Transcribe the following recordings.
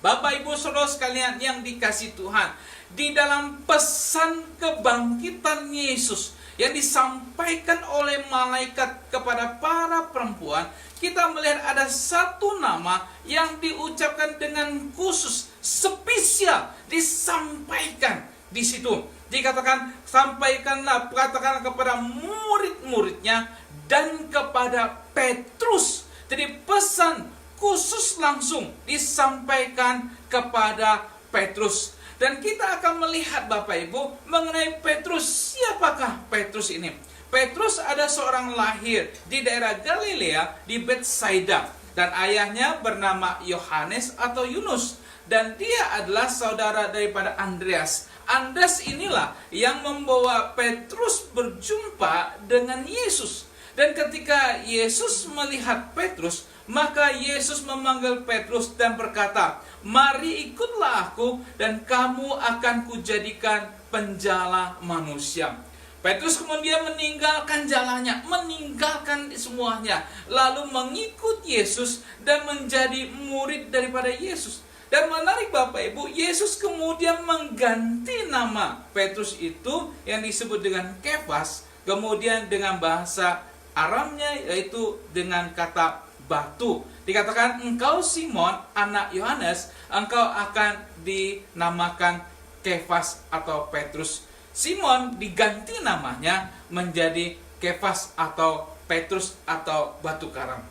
Bapak Ibu Saudara sekalian yang dikasihi Tuhan, di dalam pesan kebangkitan Yesus yang disampaikan oleh malaikat kepada para perempuan, kita melihat ada satu nama yang diucapkan dengan khusus, spesial, disampaikan di situ. Dikatakan, sampaikanlah, katakanlah kepada murid-muridnya dan kepada Petrus. Jadi pesan khusus langsung disampaikan kepada Petrus. Dan kita akan melihat Bapak Ibu mengenai Petrus. Siapakah Petrus ini? Petrus ada seorang lahir di daerah Galilea di Betsaida, dan ayahnya bernama Yohanes atau Yunus, dan dia adalah saudara daripada Andreas. Andreas inilah yang membawa Petrus berjumpa dengan Yesus. Dan ketika Yesus melihat Petrus, maka Yesus memanggil Petrus dan berkata, "Mari ikutlah aku dan kamu akan kujadikan penjala manusia." Petrus kemudian meninggalkan jalannya, meninggalkan semuanya, lalu mengikut Yesus dan menjadi murid daripada Yesus. Dan menarik Bapak Ibu, Yesus kemudian mengganti nama Petrus itu yang disebut dengan Kefas, kemudian dengan bahasa Aramnya yaitu dengan kata batu. Dikatakan, "Engkau Simon, anak Yohanes, engkau akan dinamakan Kefas atau Petrus." Simon diganti namanya menjadi Kefas atau Petrus atau batu karang.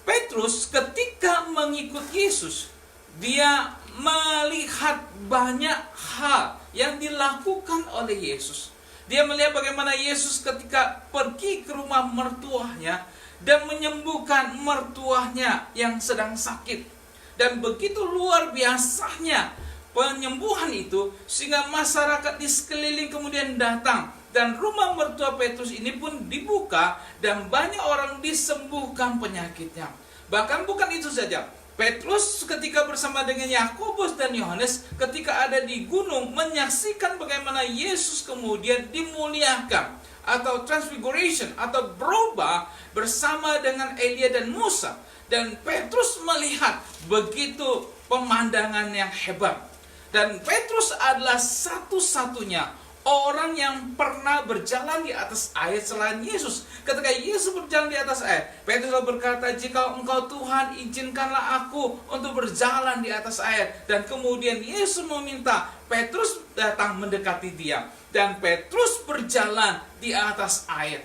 Petrus ketika mengikut Yesus, dia melihat banyak hal yang dilakukan oleh Yesus. Dia melihat bagaimana Yesus ketika pergi ke rumah mertuanya dan menyembuhkan mertuanya yang sedang sakit. Dan begitu luar biasanya penyembuhan itu, sehingga masyarakat di sekeliling kemudian datang. Dan rumah mertua Petrus ini pun dibuka dan banyak orang disembuhkan penyakitnya. Bahkan bukan itu saja, Petrus ketika bersama dengan Yakobus dan Yohanes ketika ada di gunung menyaksikan bagaimana Yesus kemudian dimuliakan atau transfiguration atau berubah bersama dengan Elia dan Musa. Dan Petrus melihat begitu pemandangan yang hebat. Dan Petrus adalah satu-satunya orang yang pernah berjalan di atas air selain Yesus. Ketika Yesus berjalan di atas air, Petrus berkata, "Jika engkau Tuhan, izinkanlah aku untuk berjalan di atas air." Dan kemudian Yesus meminta Petrus datang mendekati dia. Dan Petrus berjalan di atas air.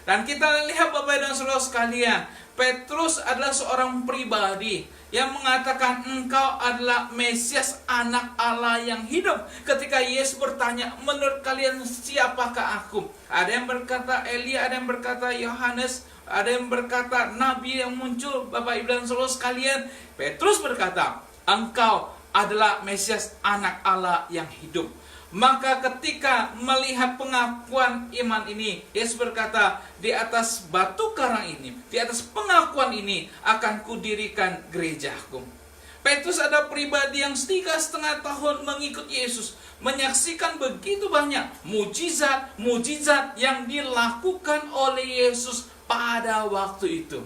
Dan kita lihat Bapak dan Saudara sekalian, Petrus adalah seorang pribadi yang mengatakan, "Engkau adalah Mesias, anak Allah yang hidup." Ketika Yesus bertanya, "Menurut kalian siapakah aku?" Ada yang berkata Elia, ada yang berkata Yohanes, ada yang berkata Nabi yang muncul. Bapak Ibu dan Saudara sekalian, Petrus berkata, "Engkau adalah Mesias, anak Allah yang hidup." Maka ketika melihat pengakuan iman ini, Yesus berkata, "Di atas batu karang ini, di atas pengakuan ini akan kudirikan gerejaku." Petrus ada pribadi yang 3,5 tahun mengikut Yesus, menyaksikan begitu banyak mujizat yang dilakukan oleh Yesus pada waktu itu.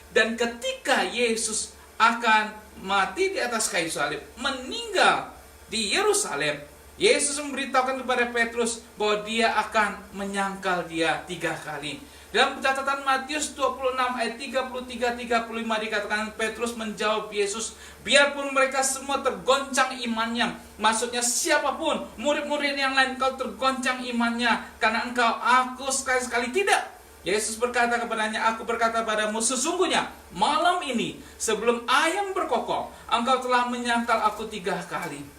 Dan ketika Yesus akan mati di atas kayu salib, meninggal di Yerusalem, Yesus memberitahukan kepada Petrus bahwa dia akan menyangkal dia 3 kali. Dalam catatan Matius 26 ayat 33-35 dikatakan, Petrus menjawab Yesus, "Biarpun mereka semua tergoncang imannya." Maksudnya siapapun, murid-murid yang lain, kau tergoncang imannya karena engkau, aku sekali-sekali tidak. Yesus berkata kepadanya, "Aku berkata padamu, sesungguhnya malam ini sebelum ayam berkokok, engkau telah menyangkal aku 3 kali."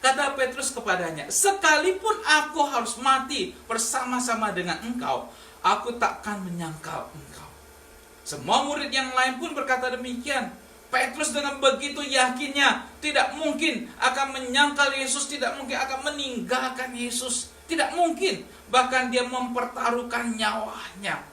Kata Petrus kepadanya, "Sekalipun aku harus mati bersama-sama dengan engkau, aku takkan menyangkal engkau." Semua murid yang lain pun berkata demikian. Petrus dengan begitu yakinnya tidak mungkin akan menyangkal Yesus, tidak mungkin akan meninggalkan Yesus, tidak mungkin. Bahkan dia mempertaruhkan nyawanya.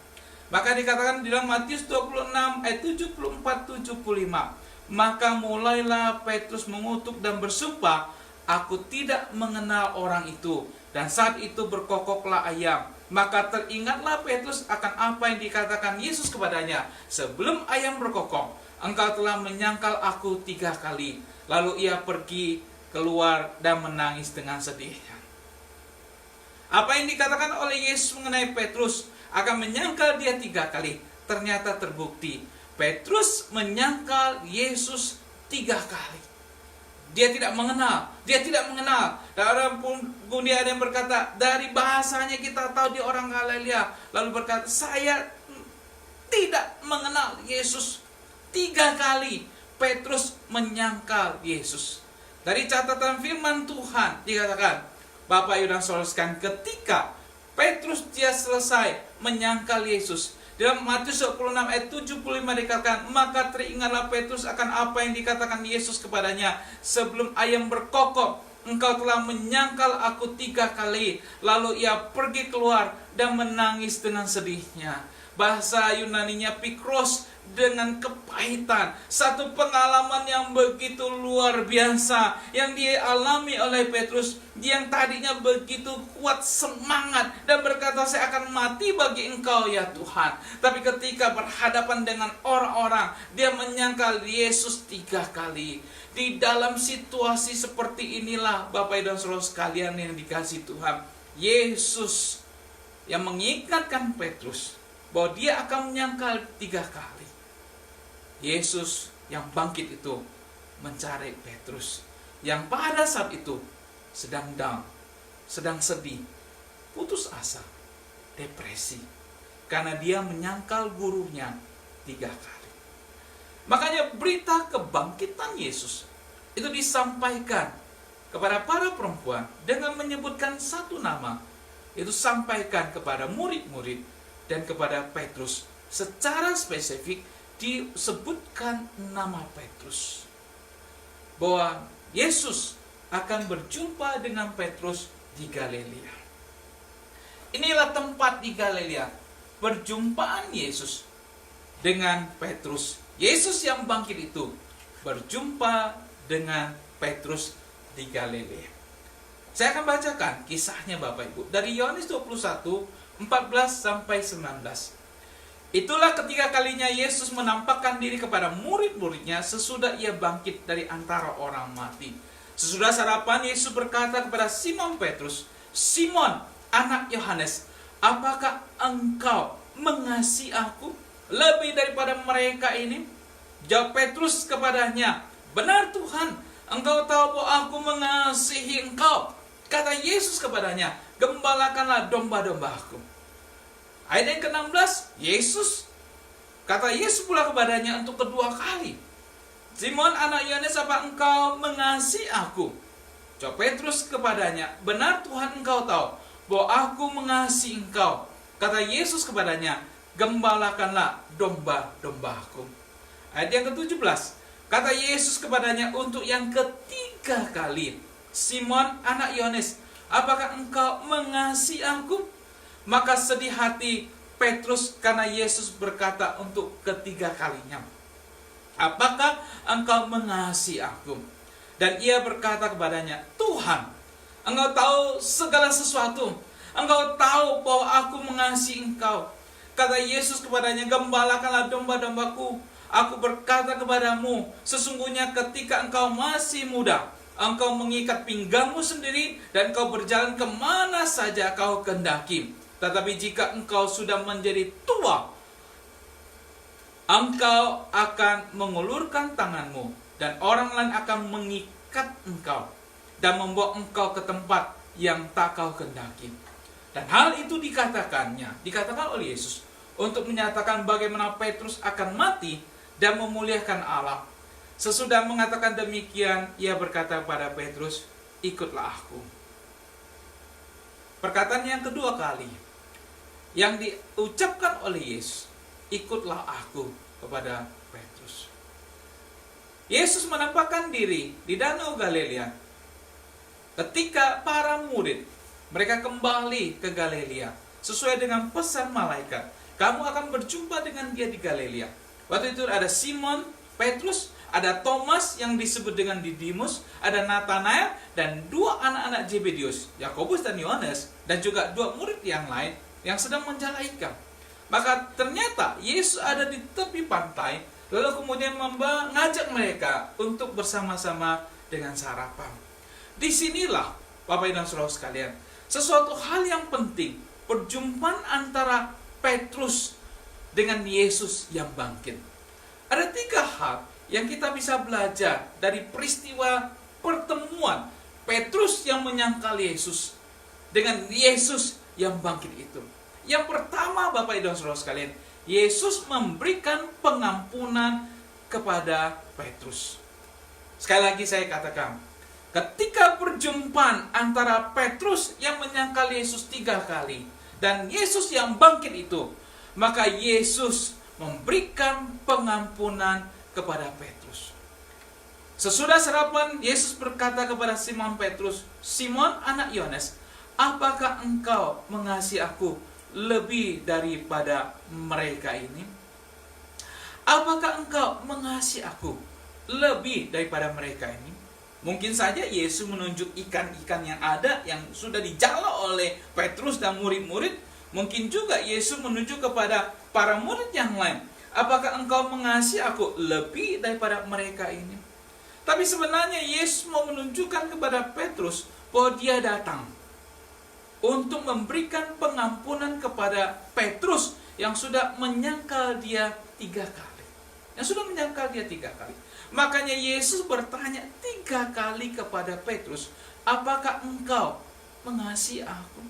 Maka dikatakan di dalam Matius 26 ayat 74-75, "Maka mulailah Petrus mengutuk dan bersumpah, 'Aku tidak mengenal orang itu.' Dan saat itu berkokoklah ayam. Maka teringatlah Petrus akan apa yang dikatakan Yesus kepadanya, 'Sebelum ayam berkokok, engkau telah menyangkal aku 3 kali. Lalu ia pergi keluar dan menangis dengan sedihnya. Apa yang dikatakan oleh Yesus mengenai Petrus akan menyangkal dia 3 kali, ternyata terbukti. Petrus menyangkal Yesus 3 kali. Dia tidak mengenal. Dan orang pun dia ada yang berkata, dari bahasanya kita tahu dia orang Galilea. Lalu berkata, saya tidak mengenal Yesus. 3 kali Petrus menyangkal Yesus. Dari catatan firman Tuhan dikatakan, Bapak Ibu dan Saudara sekalian, ketika Petrus dia selesai menyangkal Yesus, dalam Matius 26 ayat 75 dikatakan, maka teringatlah Petrus akan apa yang dikatakan Yesus kepadanya, sebelum ayam berkokok, engkau telah menyangkal aku 3 kali. Lalu ia pergi keluar dan menangis dengan sedihnya. Bahasa Yunaninya pikros, dengan kepahitan. Satu pengalaman yang begitu luar biasa yang dialami oleh Petrus, yang tadinya begitu kuat semangat dan berkata, saya akan mati bagi engkau ya Tuhan. Tapi ketika berhadapan dengan orang-orang, dia menyangkal Yesus 3 kali. Di dalam situasi seperti inilah Bapak dan Saudara sekalian yang dikasihi Tuhan, Yesus yang mengingatkan Petrus bahwa dia akan menyangkal 3 kali. Yesus yang bangkit itu mencari Petrus yang pada saat itu sedang down, sedang sedih, putus asa, depresi, karena dia menyangkal gurunya 3 kali. Makanya berita kebangkitan Yesus itu disampaikan kepada para perempuan dengan menyebutkan satu nama. Itu sampaikan kepada murid-murid dan kepada Petrus secara spesifik, disebutkan nama Petrus, bahwa Yesus akan berjumpa dengan Petrus di Galilea. Inilah tempat di Galilea perjumpaan Yesus dengan Petrus. Yesus yang bangkit itu berjumpa dengan Petrus di Galilea. Saya akan bacakan kisahnya Bapak Ibu dari Yohanes 21 14 sampai 19. Itulah ketiga kalinya Yesus menampakkan diri kepada murid-muridnya sesudah ia bangkit dari antara orang mati. Sesudah sarapan, Yesus berkata kepada Simon Petrus, Simon, anak Yohanes, apakah engkau mengasihi aku lebih daripada mereka ini? Jawab Petrus kepadanya, benar Tuhan, engkau tahu bahwa aku mengasihi engkau. Kata Yesus kepadanya, gembalakanlah domba-dombaku. Ayat yang ke-16, kata Yesus pula kepadanya untuk kedua kali, Simon anak Yohanes, apa engkau mengasihi aku? Jawab Petrus kepadanya, benar Tuhan, engkau tahu bahwa aku mengasihi engkau. Kata Yesus kepadanya, gembalakanlah domba-dombaku. Ayat yang ke-17, kata Yesus kepadanya untuk yang ketiga kali, Simon anak Yohanes, apakah engkau mengasihi aku? Maka sedih hati Petrus karena Yesus berkata untuk ketiga kalinya, apakah engkau mengasihi aku? Dan ia berkata kepadanya, Tuhan, engkau tahu segala sesuatu. Engkau tahu bahwa aku mengasihi engkau. Kata Yesus kepadanya, gembalakanlah domba-dombaku. Aku berkata kepadamu, sesungguhnya ketika engkau masih muda, engkau mengikat pinggangmu sendiri dan engkau berjalan kemana saja kau kehendaki. Tetapi jika engkau sudah menjadi tua, engkau akan mengulurkan tanganmu dan orang lain akan mengikat engkau dan membawa engkau ke tempat yang tak kau kehendaki. Dan hal itu dikatakan oleh Yesus untuk menyatakan bagaimana Petrus akan mati dan memuliakan Allah. Sesudah mengatakan demikian, ia berkata pada Petrus, ikutlah aku. Perkataan yang kedua kali yang diucapkan oleh Yesus, ikutlah aku, kepada Petrus. Yesus menampakkan diri di Danau Galilea ketika para murid mereka kembali ke Galilea sesuai dengan pesan malaikat. Kamu akan berjumpa dengan dia di Galilea. Waktu itu ada Simon Petrus, ada Thomas yang disebut dengan Didimus, ada Nathanael dan 2 anak-anak Zebedius, Yakobus dan Yohanes, dan juga 2 murid yang lain yang sedang menjala ikan. Maka ternyata Yesus ada di tepi pantai, Lalu kemudian mengajak mereka untuk bersama-sama dengan sarapan. Disinilah Bapak Ibu dan Saudara sekalian, sesuatu hal yang penting, perjumpaan antara Petrus dengan Yesus yang bangkit. Ada 3 hal yang kita bisa belajar dari peristiwa pertemuan Petrus yang menyangkal Yesus dengan Yesus yang bangkit itu. Yang pertama Bapak Ibu dan Saudara sekalian, Yesus memberikan pengampunan kepada Petrus. Sekali lagi saya katakan, ketika perjumpaan antara Petrus yang menyangkal Yesus 3 kali dan Yesus yang bangkit itu, maka Yesus memberikan pengampunan kepada Petrus. Sesudah sarapan, Yesus berkata kepada Simon Petrus, "Simon anak Yohanes, apakah engkau mengasihi aku lebih daripada mereka ini? Apakah engkau mengasihi aku lebih daripada mereka ini?" Mungkin saja Yesus menunjuk ikan-ikan yang ada yang sudah dijala oleh Petrus dan murid-murid. Mungkin juga Yesus menunjuk kepada para murid yang lain, "Apakah engkau mengasihi aku lebih daripada mereka ini?" Tapi sebenarnya Yesus mau menunjukkan kepada Petrus bahwa dia datang untuk memberikan pengampunan kepada Petrus yang sudah menyangkal dia 3 kali. Yang sudah menyangkal dia 3 kali. Makanya Yesus bertanya 3 kali kepada Petrus, "Apakah engkau mengasihi aku?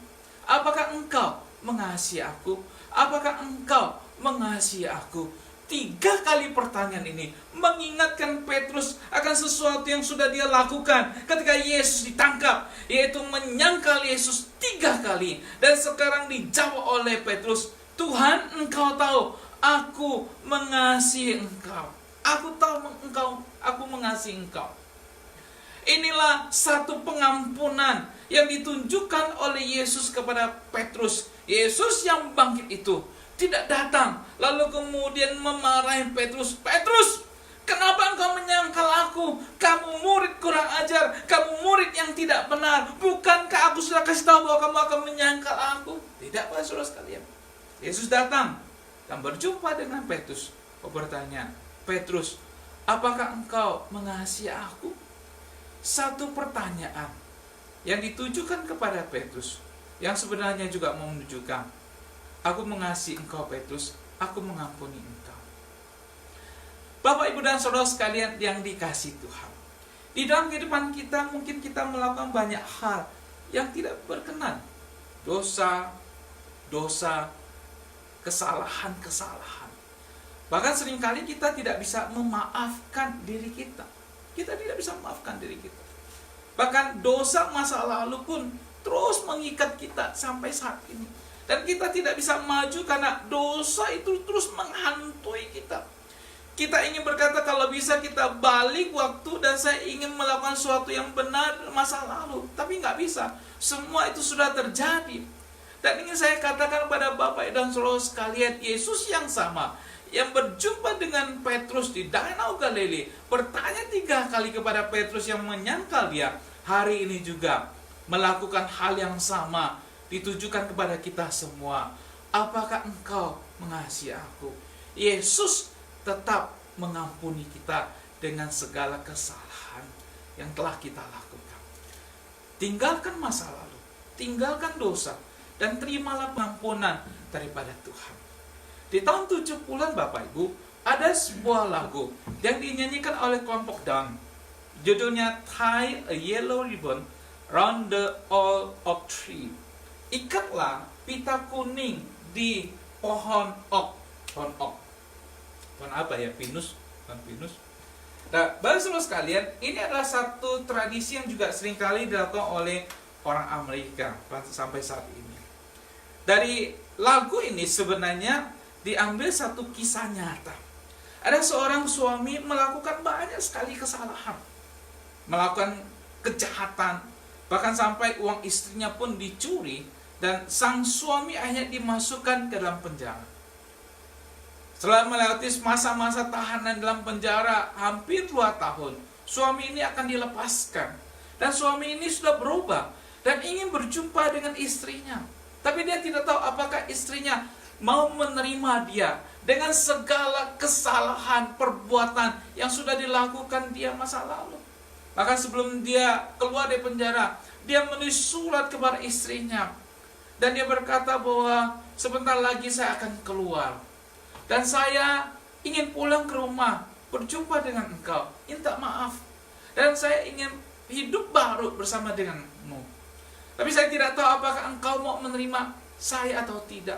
Apakah engkau mengasihi aku? Apakah engkau mengasihi aku?" 3 kali pertanyaan ini mengingatkan Petrus akan sesuatu yang sudah dia lakukan ketika Yesus ditangkap, yaitu menyangkal Yesus 3 kali. Dan sekarang dijawab oleh Petrus, "Tuhan, engkau tahu aku mengasihi engkau. Aku tahu aku mengasihi engkau." Inilah satu pengampunan yang ditunjukkan oleh Yesus kepada Petrus. Yesus yang bangkit itu tidak datang lalu kemudian memarahi Petrus, "Petrus, kenapa engkau menyangkal aku? Kamu murid kurang ajar, kamu murid yang tidak benar. Bukankah aku sudah kasih tahu bahwa kamu akan menyangkal aku?" Tidak, Pak Saudara sekalian. Yesus datang dan berjumpa dengan Petrus. Bertanya, "Petrus, apakah engkau mengasihi aku?" Satu pertanyaan yang ditujukan kepada Petrus, yang sebenarnya juga mau menunjukkan, "Aku mengasihi engkau Petrus, aku mengampuni engkau." Bapak, Ibu, dan Saudara sekalian yang dikasihi Tuhan, di dalam kehidupan kita mungkin kita melakukan banyak hal yang tidak berkenan. Dosa, kesalahan. Bahkan seringkali kita tidak bisa memaafkan diri kita. Kita tidak bisa memaafkan diri kita. Bahkan dosa masa lalu pun terus mengikat kita sampai saat ini. Dan kita tidak bisa maju karena dosa itu terus menghantui kita. Kita ingin berkata kalau bisa kita balik waktu dan saya ingin melakukan sesuatu yang benar masa lalu. Tapi nggak bisa. Semua itu sudah terjadi. Dan ingin saya katakan pada Bapak dan Saudara sekalian, Yesus yang sama yang berjumpa dengan Petrus di Danau Galilea, bertanya 3 kali kepada Petrus yang menyangkal dia, hari ini juga melakukan hal yang sama, ditujukan kepada kita semua. "Apakah engkau mengasihi aku?" Yesus tetap mengampuni kita dengan segala kesalahan yang telah kita lakukan. Tinggalkan masa lalu, tinggalkan dosa, dan terimalah pengampunan daripada Tuhan. Di tahun 70-an Bapak Ibu, ada sebuah lagu yang dinyanyikan oleh kelompok Dawn. Judulnya "Tie a Yellow Ribbon Round the Old Oak Tree." Ikatlah pita kuning di pohon oak. Pohon oak. Pohon apa ya? Pinus? Pohon pinus. Nah, Bapak Saudara sekalian, ini adalah satu tradisi yang juga seringkali dilakukan oleh orang Amerika sampai saat ini. Dari lagu ini sebenarnya diambil satu kisah nyata. Ada seorang suami melakukan banyak sekali kesalahan, melakukan kejahatan, bahkan sampai uang istrinya pun dicuri, dan sang suami akhirnya dimasukkan ke dalam penjara. Setelah melewati masa-masa tahanan dalam penjara hampir 2 tahun, suami ini akan dilepaskan. Dan suami ini sudah berubah dan ingin berjumpa dengan istrinya. Tapi dia tidak tahu apakah istrinya mau menerima dia dengan segala kesalahan, perbuatan yang sudah dilakukan dia masa lalu. Maka sebelum dia keluar dari penjara, dia menulis surat kepada istrinya. Dan dia berkata bahwa sebentar lagi saya akan keluar. Dan saya ingin pulang ke rumah, berjumpa dengan engkau, minta maaf. Dan saya ingin hidup baru bersama denganmu. Tapi saya tidak tahu apakah engkau mau menerima saya atau tidak.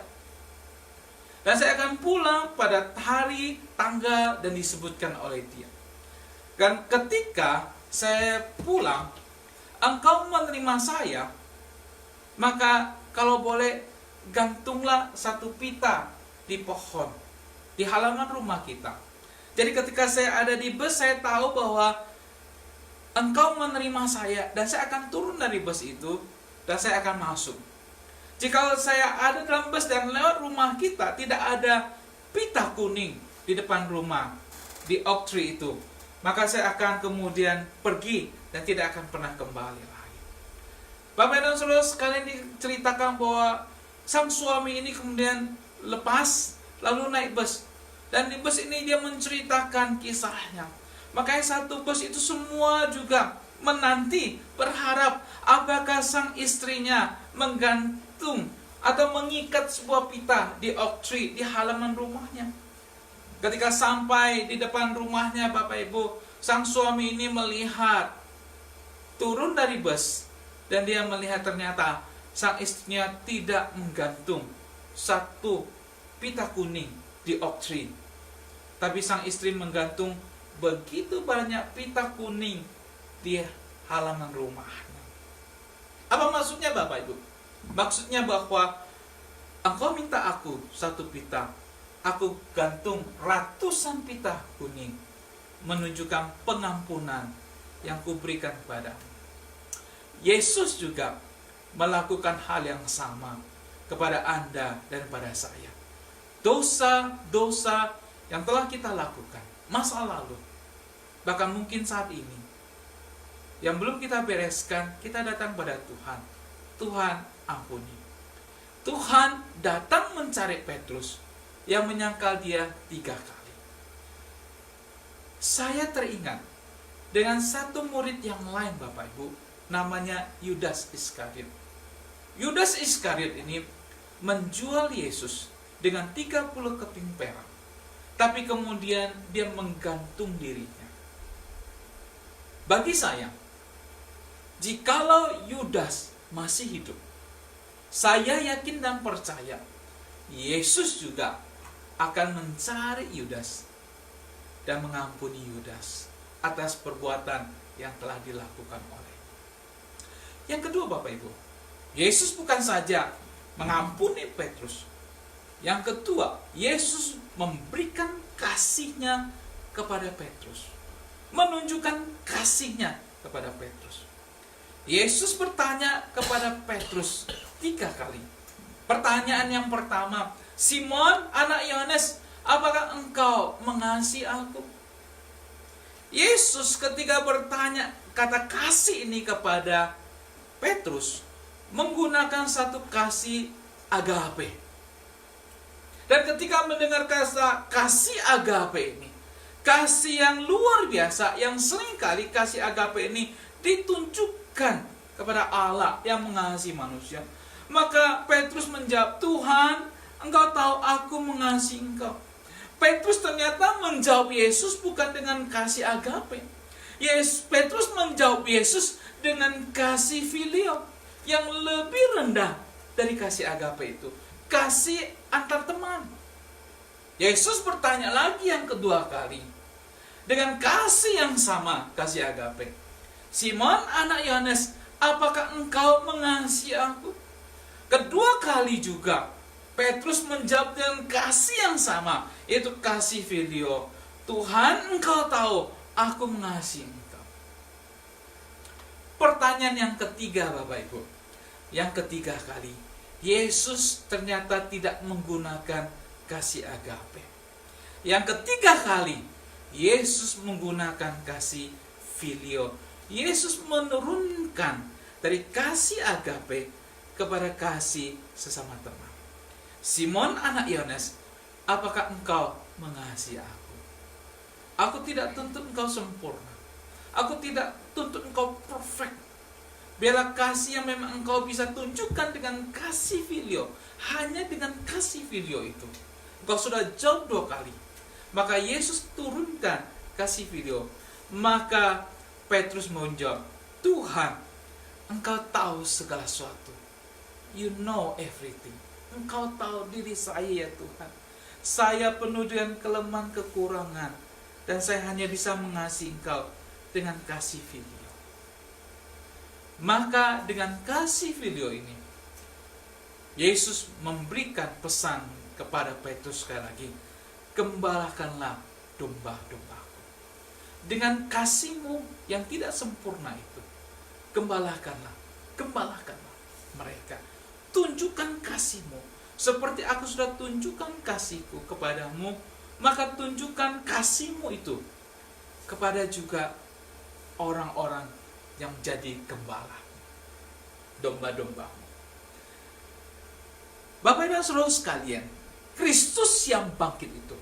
Dan saya akan pulang pada hari, tanggal, dan disebutkan oleh dia. Dan ketika saya pulang, engkau menerima saya, maka kalau boleh gantunglah satu pita di pohon, di halaman rumah kita. Jadi ketika saya ada di bus, saya tahu bahwa engkau menerima saya, dan saya akan turun dari bus itu, dan saya akan masuk. Jika saya ada dalam bus dan lewat rumah kita, tidak ada pita kuning di depan rumah, di oak tree itu, maka saya akan kemudian pergi dan tidak akan pernah kembali lagi. Bapak dan saudara sekalian, diceritakan bahwa sang suami ini kemudian lepas, lalu naik bus. Dan di bus ini dia menceritakan kisahnya. Makanya satu bus itu semua juga menanti, berharap apakah sang istrinya menggantung atau mengikat sebuah pita di oak tree di halaman rumahnya. Ketika sampai di depan rumahnya, Bapak Ibu, sang suami ini melihat, turun dari bus, dan dia melihat ternyata sang istrinya tidak menggantung satu pita kuning di oak tree. Tapi sang istri menggantung begitu banyak pita kuning di halaman rumahnya. Apa maksudnya, Bapak Ibu? Maksudnya bahwa engkau minta aku satu pita, aku gantung ratusan pita kuning, menunjukkan pengampunan yang kuberikan kepadamu. Yesus juga melakukan hal yang sama kepada Anda dan pada saya. Dosa-dosa yang telah kita lakukan masa lalu, bahkan mungkin saat ini, yang belum kita bereskan, kita datang pada Tuhan. Tuhan, ampuni. Tuhan datang mencari Petrus yang menyangkal dia 3 kali. Saya teringat dengan satu murid yang lain, Bapak Ibu, namanya Yudas Iskariot. Yudas Iskariot ini menjual Yesus dengan 30 keping perak. Tapi kemudian dia menggantung dirinya. Bagi saya, jikalau Yudas masih hidup, saya yakin dan percaya Yesus juga akan mencari Yudas dan mengampuni Yudas atas perbuatan yang telah dilakukan olehnya. Yang kedua, Bapak Ibu, Yesus bukan saja mengampuni Petrus. Yang kedua, Yesus memberikan kasih-Nya kepada Petrus. Menunjukkan kasih-Nya kepada Petrus. Yesus bertanya kepada Petrus 3 kali. Pertanyaan yang pertama, Simon, anak Yohanes, apakah engkau mengasihi aku? Yesus ketika bertanya kata kasih ini kepada Petrus, menggunakan satu kasih agape. Dan ketika mendengar kata kasih agape ini, kasih yang luar biasa, yang seringkali kasih agape ini ditunjukkan kepada Allah yang mengasihi manusia, maka Petrus menjawab, Tuhan, engkau tahu aku mengasihi engkau. Petrus ternyata menjawab Yesus bukan dengan kasih agape. Petrus menjawab Yesus dengan kasih filio yang lebih rendah dari kasih agape itu. Kasih antar teman. Yesus bertanya lagi yang kedua kali dengan kasih yang sama, kasih agape. Simon, anak Yohanes, apakah engkau mengasihi aku? Kedua kali juga Petrus menjawab dengan kasih yang sama, yaitu kasih filio. Tuhan, engkau tahu aku mengasihi engkau. Pertanyaan yang ketiga, Bapak Ibu, yang ketiga kali, Yesus ternyata tidak menggunakan kasih agape. Yang ketiga kali, Yesus menggunakan kasih filio. Yesus menurunkan dari kasih agape kepada kasih sesama teman. Simon, anak Yohanes, apakah engkau mengasihi aku? Aku tidak tuntut engkau sempurna. Aku tidak tuntut engkau perfect. Biarlah kasih yang memang engkau bisa tunjukkan dengan kasih filio. Hanya dengan kasih filio itu engkau sudah jawab 2 kali. Maka Yesus turunkan kasih filio. Maka Petrus menjawab, Tuhan, engkau tahu segala sesuatu. You know everything. Engkau tahu diri saya ya Tuhan. Saya penuh dengan kelemahan kekurangan. Dan saya hanya bisa mengasihi engkau dengan kasih filio. Maka dengan kasih filio ini, Yesus memberikan pesan kepada Petrus sekali lagi, gembalakanlah domba-dombaku. Dengan kasihmu yang tidak sempurna itu, gembalakanlah mereka. Tunjukkan kasihmu, seperti aku sudah tunjukkan kasihku kepadamu, maka tunjukkan kasihmu itu kepada juga orang-orang yang jadi gembala, domba-dombamu. Bapak dan saudara sekalian, Kristus yang bangkit itu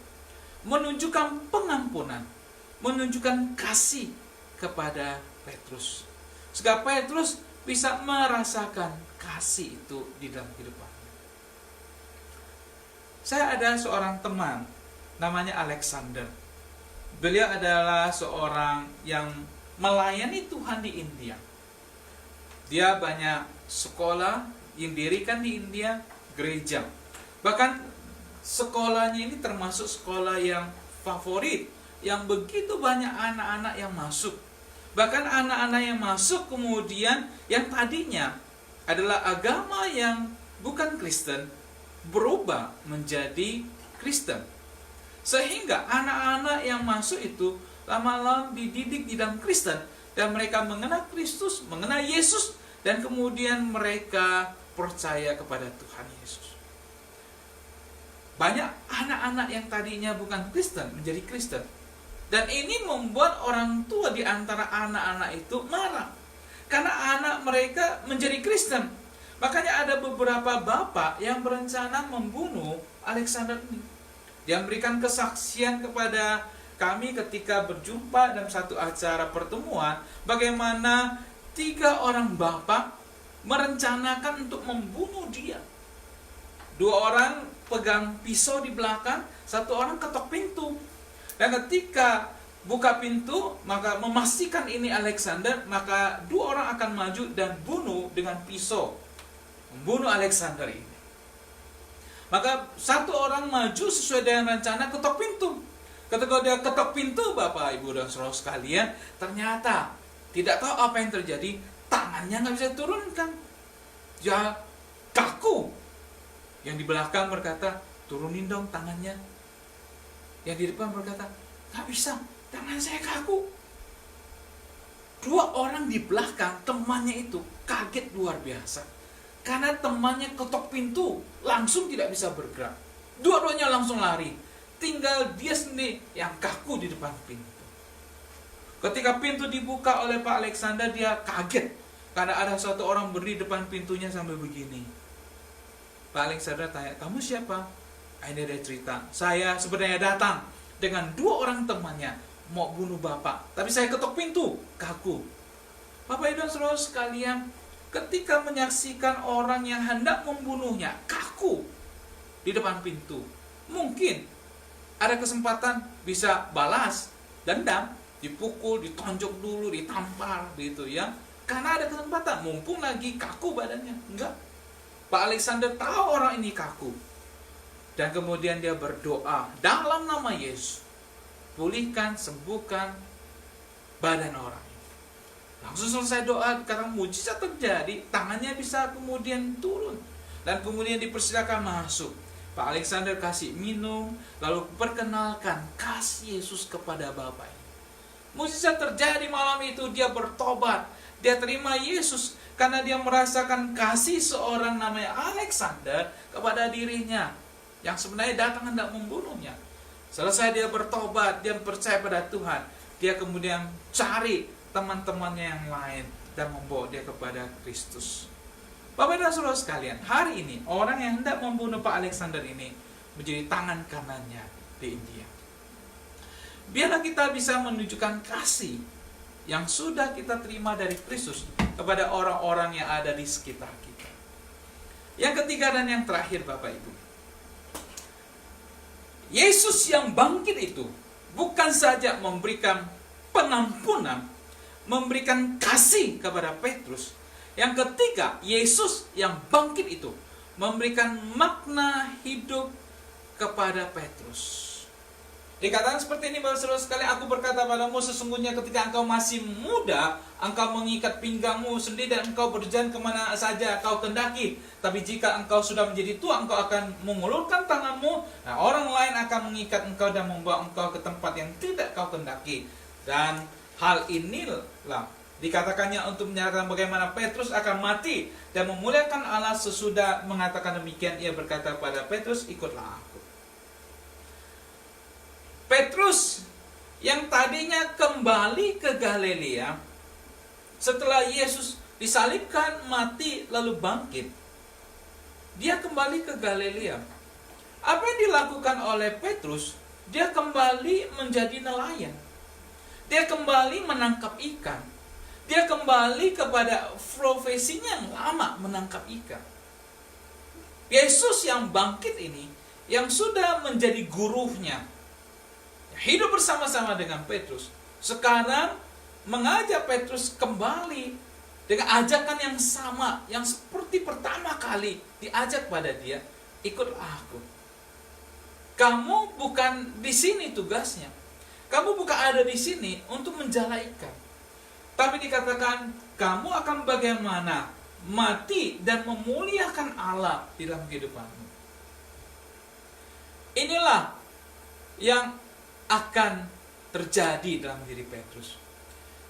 menunjukkan pengampunan, menunjukkan kasih kepada Petrus. Sehingga Petrus bisa merasakan kasih itu di dalam kehidupannya. Saya ada seorang teman, namanya Alexander. Beliau adalah seorang yang melayani Tuhan di India. Dia banyak sekolah yang didirikan di India, gereja. Bahkan sekolahnya ini termasuk sekolah yang favorit, yang begitu banyak anak-anak yang masuk. Bahkan anak-anak yang masuk kemudian yang tadinya adalah agama yang bukan Kristen, berubah menjadi Kristen. Sehingga anak-anak yang masuk itu lama-lama dididik di dalam Kristen, dan mereka mengenal Kristus, mengenal Yesus, dan kemudian mereka percaya kepada Tuhan Yesus. Banyak anak-anak yang tadinya bukan Kristen menjadi Kristen. Dan ini membuat orang tua di antara anak-anak itu marah, karena anak mereka menjadi Kristen. Makanya ada beberapa bapak yang berencana membunuh Alexander ini. Dia memberikan kesaksian kepada kami ketika berjumpa dalam satu acara pertemuan, bagaimana 3 orang bapak merencanakan untuk membunuh dia. 2 orang pegang pisau di belakang, 1 orang ketok pintu. Dan ketika buka pintu, maka memastikan ini Alexander, maka 2 orang akan maju dan bunuh dengan pisau, membunuh Alexander ini. Maka 1 orang maju sesuai dengan rencana, ketok pintu. Ketika dia ketok pintu, Bapak, Ibu, dan saudara sekalian, ternyata tidak tahu apa yang terjadi, tangannya nggak bisa diturunkan. Ya, kaku. Yang di belakang berkata, turunin dong tangannya. Yang di depan berkata, nggak bisa, tangan saya kaku. 2 orang di belakang, temannya itu kaget luar biasa. Karena temannya ketok pintu, langsung tidak bisa bergerak. Dua-duanya langsung lari. Tinggal dia sendiri yang kaku di depan pintu. Ketika pintu dibuka oleh Pak Alexander, dia kaget. Karena ada 1 orang berdiri depan pintunya sambil begini. Pak Alexander tanya, kamu siapa? Ini dia cerita, saya sebenarnya datang dengan 2 orang temannya, mau bunuh Bapak. Tapi saya ketok pintu, kaku. Bapak Ibu dan saudara sekalian, ketika menyaksikan orang yang hendak membunuhnya, kaku di depan pintu, mungkin ada kesempatan bisa balas dendam, dipukul, ditonjok dulu, ditampar gitu ya. Karena ada kesempatan, mumpung lagi kaku badannya. Enggak. Pak Alexander tahu orang ini kaku. Dan kemudian dia berdoa dalam nama Yesus, pulihkan, sembuhkan badan orang ini. Langsung selesai doa, kata mujizat terjadi, tangannya bisa kemudian turun. Dan kemudian dipersilakan masuk. Pak Alexander kasih minum, lalu perkenalkan kasih Yesus kepada Bapak. Mujizat terjadi malam itu, dia bertobat, dia terima Yesus karena dia merasakan kasih seorang namanya Alexander kepada dirinya yang sebenarnya datang hendak membunuhnya. Selesai dia bertobat, dia percaya pada Tuhan, dia kemudian cari teman-temannya yang lain dan membawa dia kepada Kristus. Bapak dan saudara sekalian, hari ini orang yang hendak membunuh Pak Alexander ini menjadi tangan kanannya di India. Biarlah kita bisa menunjukkan kasih yang sudah kita terima dari Kristus kepada orang-orang yang ada di sekitar kita. Yang ketiga dan yang terakhir, Bapak Ibu, Yesus yang bangkit itu bukan saja memberikan pengampunan, memberikan kasih kepada Petrus. Yang ketiga, Yesus yang bangkit itu memberikan makna hidup kepada Petrus. Dikatakan seperti ini, Bapak-Saudara sekali, aku berkata padamu, sesungguhnya ketika engkau masih muda, engkau mengikat pinggangmu sendiri dan engkau berjalan kemana saja kau kendaki. Tapi jika engkau sudah menjadi tua, engkau akan mengulurkan tanganmu, nah orang lain akan mengikat engkau dan membawa engkau ke tempat yang tidak kau kendaki. Dan hal inilah dikatakannya untuk menyatakan bagaimana Petrus akan mati dan memuliakan Allah. Sesudah mengatakan demikian, ia berkata pada Petrus, ikutlah aku. Petrus yang tadinya kembali ke Galilea setelah Yesus disalibkan, mati, lalu bangkit, dia kembali ke Galilea. Apa yang dilakukan oleh Petrus? Dia kembali menjadi nelayan. Dia kembali menangkap ikan. Dia kembali kepada profesinya yang lama, menangkap ikan. Yesus yang bangkit ini, yang sudah menjadi gurunya, hidup bersama-sama dengan Petrus, sekarang mengajak Petrus kembali dengan ajakan yang sama, yang seperti pertama kali diajak pada dia, ikutlah aku. Kamu bukan di sini tugasnya. Kamu bukan ada di sini untuk menjala ikan. Tapi dikatakan, kamu akan bagaimana mati dan memuliakan Allah di dalam kehidupanmu. Inilah yang akan terjadi dalam diri Petrus.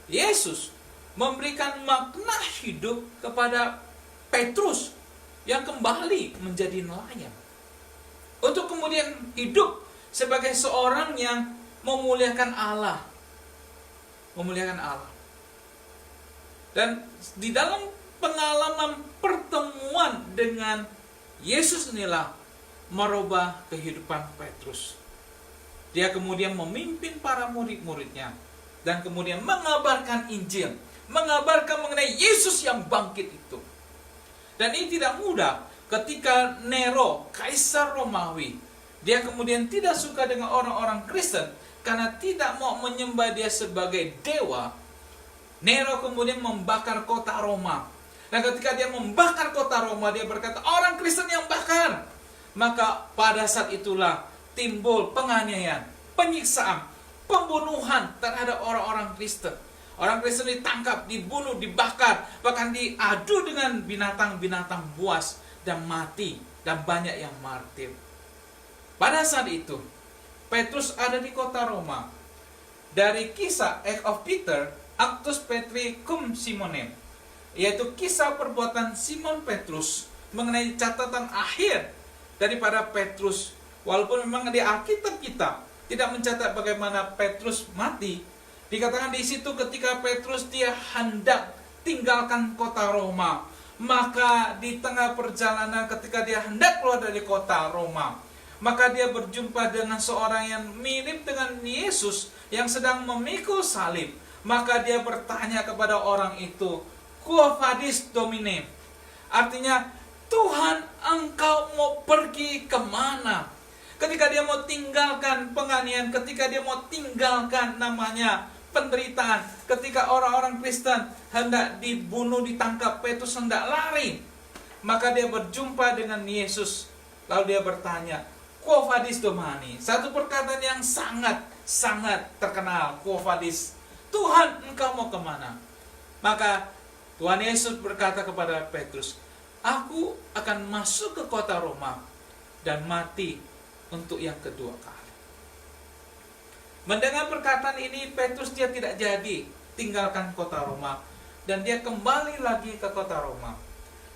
Yesus memberikan makna hidup kepada Petrus yang kembali menjadi nelayan, untuk kemudian hidup sebagai seorang yang memuliakan Allah. Memuliakan Allah. Dan di dalam pengalaman pertemuan dengan Yesus inilah merubah kehidupan Petrus. Dia kemudian memimpin para murid-muridnya dan kemudian mengabarkan Injil, mengabarkan mengenai Yesus yang bangkit itu. Dan ini tidak mudah ketika Nero, kaisar Romawi, dia kemudian tidak suka dengan orang-orang Kristen karena tidak mau menyembah dia sebagai dewa. Nero kemudian membakar kota Roma. Dan ketika dia membakar kota Roma, dia berkata, orang Kristen yang bakar. Maka pada saat itulah timbul penganiayaan, penyiksaan, pembunuhan terhadap orang-orang Kristen. Orang Kristen ditangkap, dibunuh, dibakar, bahkan diadu dengan binatang-binatang buas dan mati, dan banyak yang martir. Pada saat itu, Petrus ada di kota Roma. Dari kisah Acts of Peter, Actus Petri cum Simonem, yaitu kisah perbuatan Simon Petrus mengenai catatan akhir daripada Petrus. Walaupun memang di Alkitab kita tidak mencatat bagaimana Petrus mati, dikatakan di situ ketika Petrus dia hendak tinggalkan kota Roma, maka di tengah perjalanan ketika dia hendak keluar dari kota Roma, maka dia berjumpa dengan seorang yang mirip dengan Yesus yang sedang memikul salib. Maka dia bertanya kepada orang itu, Quo vadis Domine? Artinya, Tuhan, engkau mau pergi kemana? Ketika dia mau tinggalkan penganiayaan, ketika dia mau tinggalkan namanya penderitaan, ketika orang-orang Kristen hendak dibunuh, ditangkap, Petrus hendak lari, maka dia berjumpa dengan Yesus. Lalu dia bertanya, Quo vadis Domini? Satu perkataan yang sangat terkenal, Quo vadis? Tuhan, engkau mau kemana? Maka Tuhan Yesus berkata kepada Petrus, aku akan masuk ke kota Roma dan mati untuk yang kedua kali. Mendengar perkataan ini, Petrus dia tidak jadi tinggalkan kota Roma, dan dia kembali lagi ke kota Roma.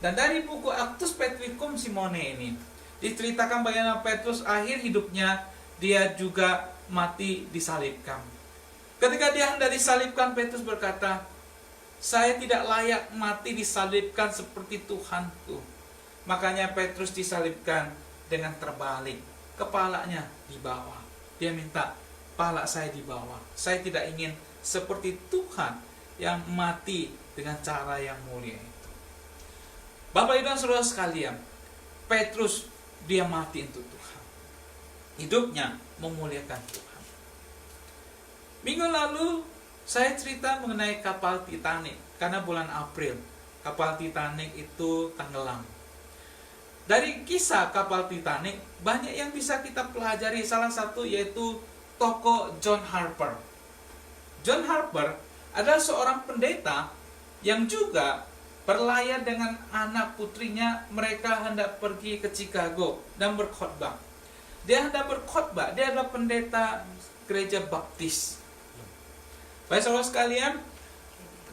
Dan dari buku Actus Petri cum Simone ini diceritakan bagaimana Petrus akhir hidupnya dia juga mati disalibkan. Ketika dia hendak disalibkan, Petrus berkata, saya tidak layak mati disalibkan seperti Tuhanku. Makanya Petrus disalibkan dengan terbalik. kepalanya di bawah. Dia minta, kepala saya di bawah. Saya tidak ingin seperti Tuhan yang mati dengan cara yang mulia itu. Bapak Ibu dan Saudara sekalian, Petrus dia mati untuk Tuhan. Hidupnya memuliakan Tuhan. Minggu lalu saya cerita mengenai kapal Titanic, karena bulan April kapal Titanic itu tenggelam. Dari kisah kapal Titanic banyak yang bisa kita pelajari. Salah satu yaitu tokoh John Harper. John Harper adalah seorang pendeta yang juga berlayar dengan anak putrinya. Mereka hendak pergi ke Chicago dan berkhotbah. Dia hendak berkhotbah. Dia adalah pendeta gereja Baptis. Baik saudara sekalian,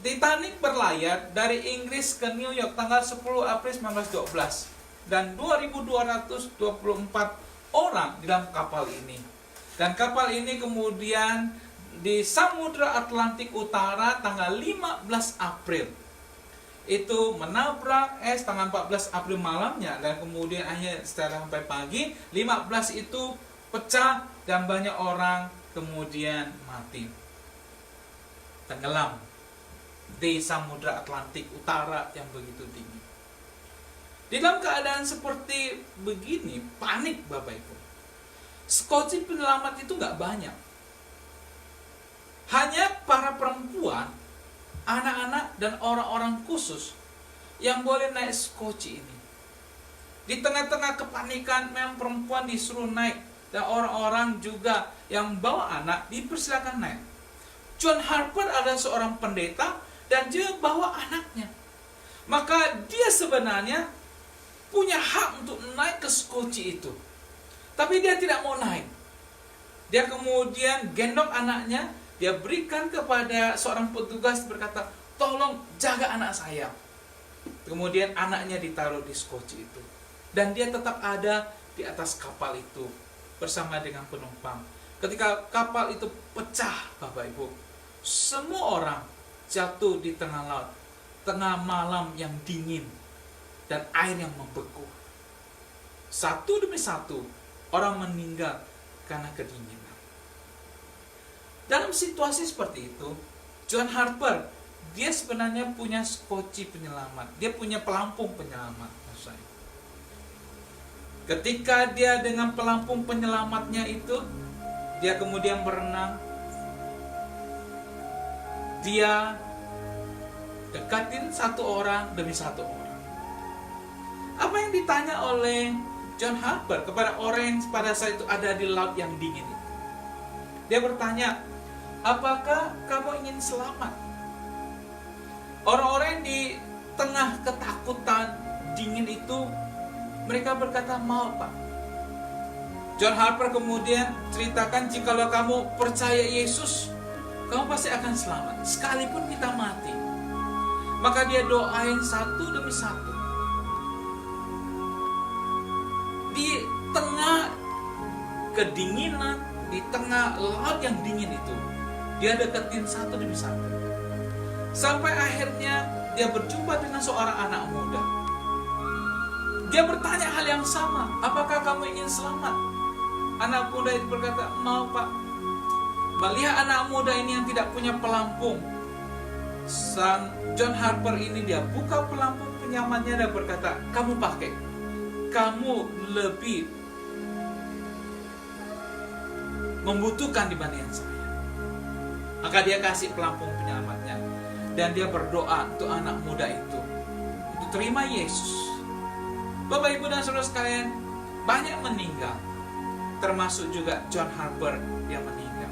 Titanic berlayar dari Inggris ke New York tanggal 10 April 1912. Dan 2.224 orang di dalam kapal ini. Dan kapal ini kemudian di Samudra Atlantik Utara tanggal 15 April. Itu menabrak es tanggal 14 April malamnya. Dan kemudian akhirnya setelah sampai pagi, 15 itu pecah dan banyak orang kemudian mati. Tenggelam di Samudra Atlantik Utara yang begitu tinggi. Di dalam keadaan seperti begini, panik Bapak Ibu. Skoci penyelamat itu nggak banyak. Hanya para perempuan, anak-anak, dan orang-orang khusus yang boleh naik skoci ini. Di tengah-tengah kepanikan, memang perempuan disuruh naik. Dan orang-orang juga yang bawa anak dipersilakan naik. John Harper adalah seorang pendeta dan dia bawa anaknya. Maka dia sebenarnya punya hak untuk naik ke skoci itu. Tapi dia tidak mau naik. Dia kemudian gendong anaknya, dia berikan kepada seorang petugas, berkata, tolong jaga anak saya. Kemudian anaknya ditaruh di skoci itu. Dan dia tetap ada di atas kapal itu bersama dengan penumpang. Ketika kapal itu pecah, Bapak Ibu, semua orang jatuh di tengah laut, tengah malam yang dingin dan air yang membeku. Satu demi satu orang meninggal karena kedinginan. Dalam situasi seperti itu, John Harper, dia sebenarnya punya skoci penyelamat. Dia punya pelampung penyelamat. Ketika dia dengan pelampung penyelamatnya itu, dia kemudian berenang. Dia dekatin satu orang demi satu orang. Apa yang ditanya oleh John Harper kepada orang yang pada saat itu ada di laut yang dingin itu? Dia bertanya, apakah kamu ingin selamat? Orang-orang di tengah ketakutan dingin itu, mereka berkata, mau Pak. John Harper kemudian ceritakan, jikalau kamu percaya Yesus, kamu pasti akan selamat, sekalipun kita mati. Maka dia doain satu demi satu. Di tengah kedinginan, di tengah laut yang dingin itu, dia deketin satu demi satu. Sampai akhirnya dia berjumpa dengan seorang anak muda. Dia bertanya hal yang sama, apakah kamu ingin selamat? Anak muda itu berkata, mau Pak. Melihat anak muda ini yang tidak punya pelampung, sang John Harper ini dia buka pelampung penyamannya dan berkata, kamu pakai. Kamu lebih membutuhkan dibandingkan saya. Maka dia kasih pelampung penyelamatnya. Dan dia berdoa untuk anak muda itu terima Yesus. Bapak Ibu dan Saudara sekalian, banyak meninggal. Termasuk juga John Harper yang meninggal.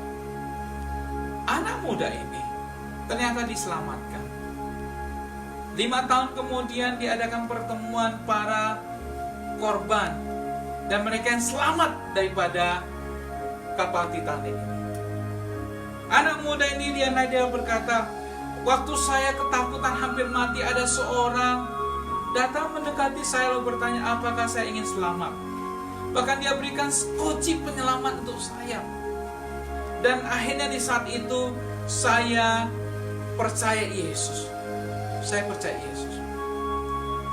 Anak muda ini ternyata diselamatkan. 5 tahun kemudian diadakan pertemuan para korban dan mereka yang selamat daripada kapal Titanic ini. Anak muda ini dia berkata, waktu saya ketakutan hampir mati, ada seorang datang mendekati saya lalu bertanya apakah saya ingin selamat. Bahkan dia berikan skoci penyelamat untuk saya. Dan akhirnya di saat itu saya percaya Yesus. Saya percaya Yesus.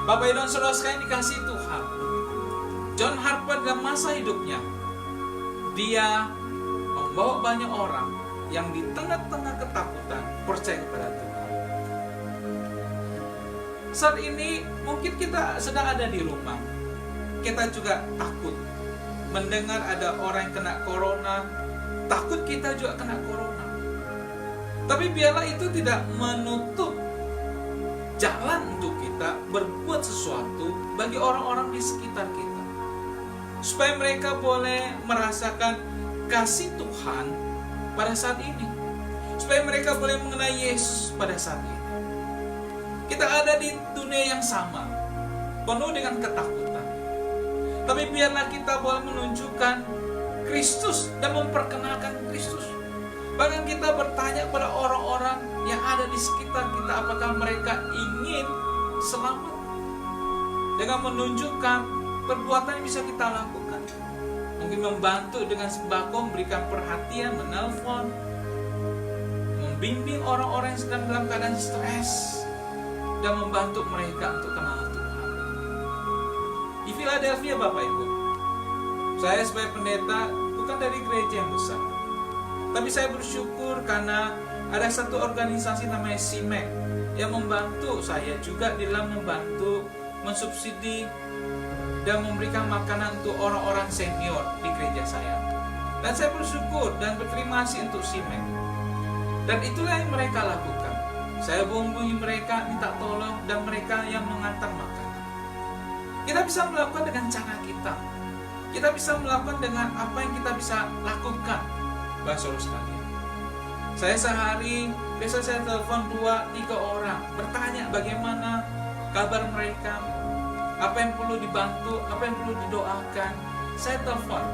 Bapak Ibu dan Saudara sekalian dikasihi Tuhan, John Harper dalam masa hidupnya dia membawa banyak orang yang di tengah-tengah ketakutan percaya kepada Tuhan. Saat ini mungkin kita sedang ada di rumah, kita juga takut mendengar ada orang yang kena corona, takut kita juga kena corona. Tapi biarlah itu tidak menutup jalan untuk kita berbuat sesuatu bagi orang-orang di sekitar kita, supaya mereka boleh merasakan kasih Tuhan pada saat ini, supaya mereka boleh mengenal Yesus pada saat ini. Kita ada di dunia yang sama, penuh dengan ketakutan, tapi biarlah kita boleh menunjukkan Kristus dan memperkenalkan Kristus. Bahkan kita bertanya pada orang-orang yang ada di sekitar kita, apakah mereka ingin selamat, dengan menunjukkan perbuatan yang bisa kita lakukan. Mungkin membantu dengan sembako, memberikan perhatian, menelpon, membimbing orang-orang yang sedang dalam keadaan stres, dan membantu mereka untuk kenal Tuhan. Di Philadelphia, Bapak Ibu, saya sebagai pendeta bukan dari gereja yang besar, tapi saya bersyukur karena ada satu organisasi namanya CIMEC yang membantu saya juga di dalam membantu mensubsidi dan memberikan makanan untuk orang-orang senior di gereja saya. Dan saya bersyukur dan berterima kasih untuk CIMEC. Dan itulah yang mereka lakukan. Saya menghubungi mereka, minta tolong, dan mereka yang mengantar makanan. Kita bisa melakukan dengan cara kita. Kita bisa melakukan dengan apa yang kita bisa lakukan, saudara sekalian. Saya sehari, biasa saya telepon 2-3 orang, bertanya bagaimana kabar mereka, apa yang perlu dibantu, apa yang perlu didoakan. Saya telepon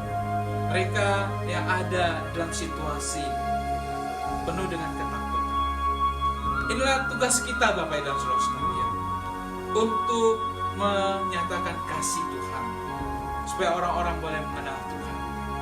mereka yang ada dalam situasi penuh dengan ketakutan. Inilah tugas kita, Bapak dan Saudara sekalian, untuk menyatakan kasih Tuhan, supaya orang-orang boleh mengenal Tuhan.